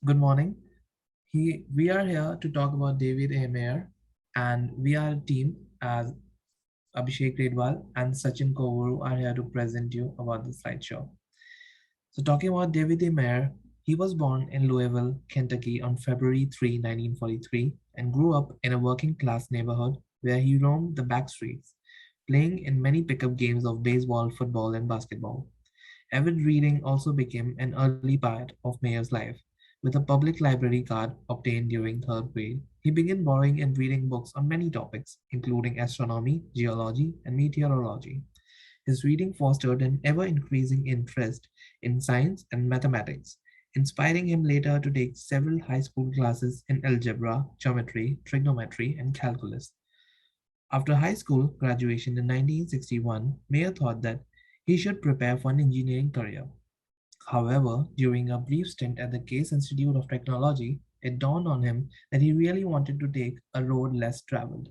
Good morning. We are here to talk about David A. Mayer, and we are a team as Abhishek Redwal and Sachin Kovuru are here to present you about the slideshow. So, talking about David A. Mayer, he was born in Louisville, Kentucky on February 3, 1943, and grew up in a working class neighborhood where he roamed the back streets, playing in many pickup games of baseball, football, and basketball. Avid reading also became an early part of Mayer's life. With a public library card obtained during third grade, he began borrowing and reading books on many topics, including astronomy, geology, and meteorology. His reading fostered an ever increasing interest in science and mathematics, inspiring him later to take several high school classes in algebra, geometry, trigonometry, and calculus. After high school graduation in 1961, Mayer thought that he should prepare for an engineering career. However, during a brief stint at the Case Institute of Technology, it dawned on him that he really wanted to take a road less traveled.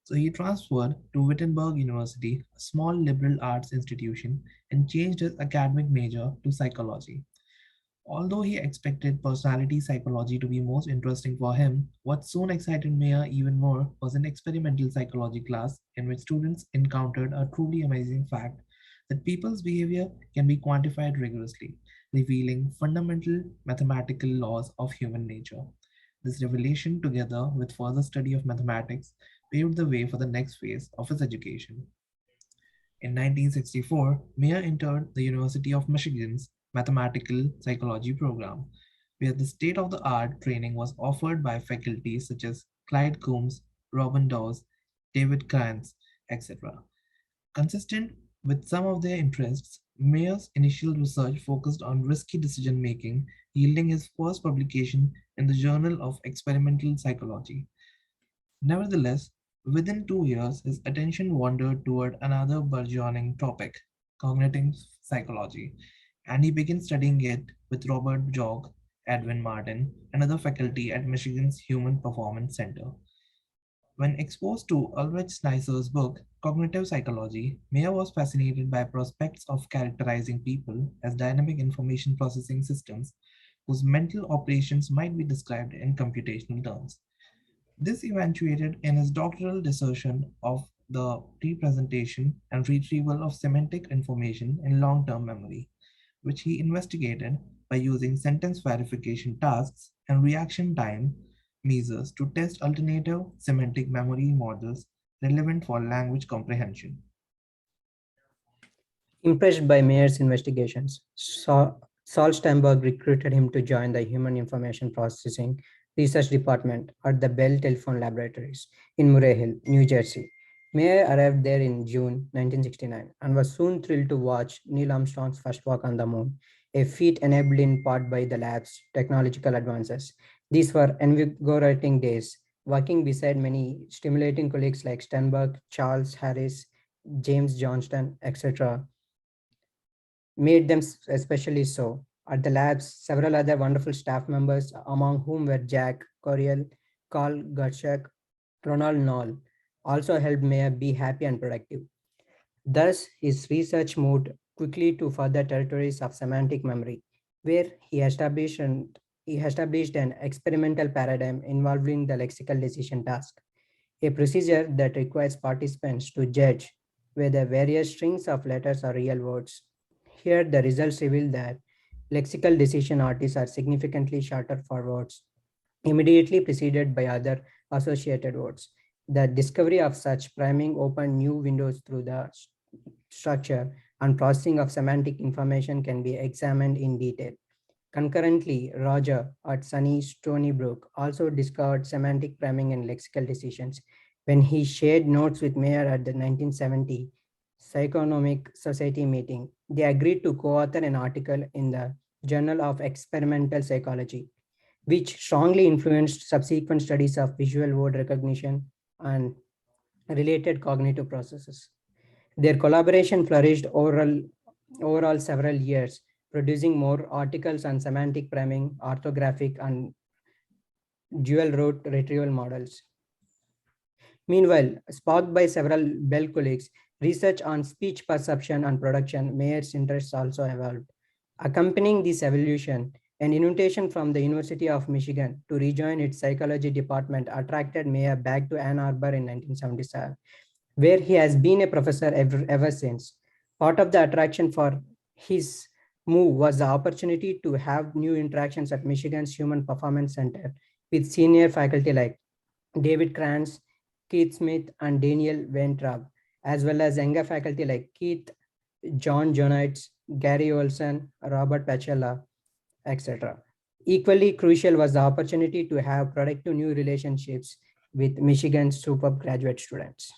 So he transferred to Wittenberg University, a small liberal arts institution, and changed his academic major to psychology. Although he expected personality psychology to be most interesting for him, what soon excited Mayer even more was an experimental psychology class in which students encountered a truly amazing fact that people's behavior can be quantified rigorously, revealing fundamental mathematical laws of human nature. This revelation, together with further study of mathematics, paved the way for the next phase of his education. In 1964, Mayer entered the University of Michigan's Mathematical Psychology program, where the state of the art training was offered by faculty such as Clyde Coombs, Robin Dawes, David Krantz, etc. Consistent with some of their interests, Mayer's initial research focused on risky decision making, yielding his first publication in the Journal of Experimental Psychology. Nevertheless, within 2 years, his attention wandered toward another burgeoning topic, cognitive psychology, and he began studying it with Robert Jogg, Edwin Martin, and other faculty at Michigan's Human Performance Center. When exposed to Ulrich Sneisser's book, Cognitive Psychology, Mayer was fascinated by prospects of characterizing people as dynamic information processing systems whose mental operations might be described in computational terms. This eventuated in his doctoral dissertation of the representation and retrieval of semantic information in long term memory, which he investigated by using sentence verification tasks and reaction time measures to test alternative semantic memory models relevant for language comprehension. Impressed by Mayer's investigations, Saul Steinberg recruited him to join the Human Information Processing Research Department at the Bell Telephone Laboratories in Murray Hill, New Jersey. Mayer arrived there in June 1969 and was soon thrilled to watch Neil Armstrong's first walk on the moon, a feat enabled in part by the lab's technological advances. These were invigorating days, working beside many stimulating colleagues like Steinberg, Charles Harris, James Johnston, etc., made them especially so. At the labs, several other wonderful staff members, among whom were Jack Coriel, Carl Gottschalk, Ronald Knoll, also helped Mayer be happy and productive. Thus, his research moved quickly to further territories of semantic memory, where he established an experimental paradigm involving the lexical decision task, a procedure that requires participants to judge whether various strings of letters are real words. Here, the results reveal that lexical decision artists are significantly shorter for words, immediately preceded by other associated words. The discovery of such priming opened new windows through the structure and processing of semantic information can be examined in detail. Concurrently, Roger at SUNY Stony Brook also discovered semantic priming and lexical decisions when he shared notes with Mayer at the 1970 Psychonomic Society meeting. They agreed to co-author an article in the Journal of Experimental Psychology, which strongly influenced subsequent studies of visual word recognition and related cognitive processes. Their collaboration flourished overall several years, producing more articles on semantic priming, orthographic, and dual root retrieval models. Meanwhile, sparked by several Bell colleagues, research on speech perception and production, Mayer's interests also evolved. Accompanying this evolution, An invitation from the University of Michigan to rejoin its psychology department attracted Mayer back to Ann Arbor in 1977, where he has been a professor ever since. Part of the attraction for his move was the opportunity to have new interactions at Michigan's Human Performance Center with senior faculty like David Krantz, Keith Smith, and Daniel Weintraub, as well as younger faculty like Keith, John Jonitz, Gary Olson, Robert Pacella, etc. Equally crucial was the opportunity to have productive new relationships with Michigan's superb graduate students.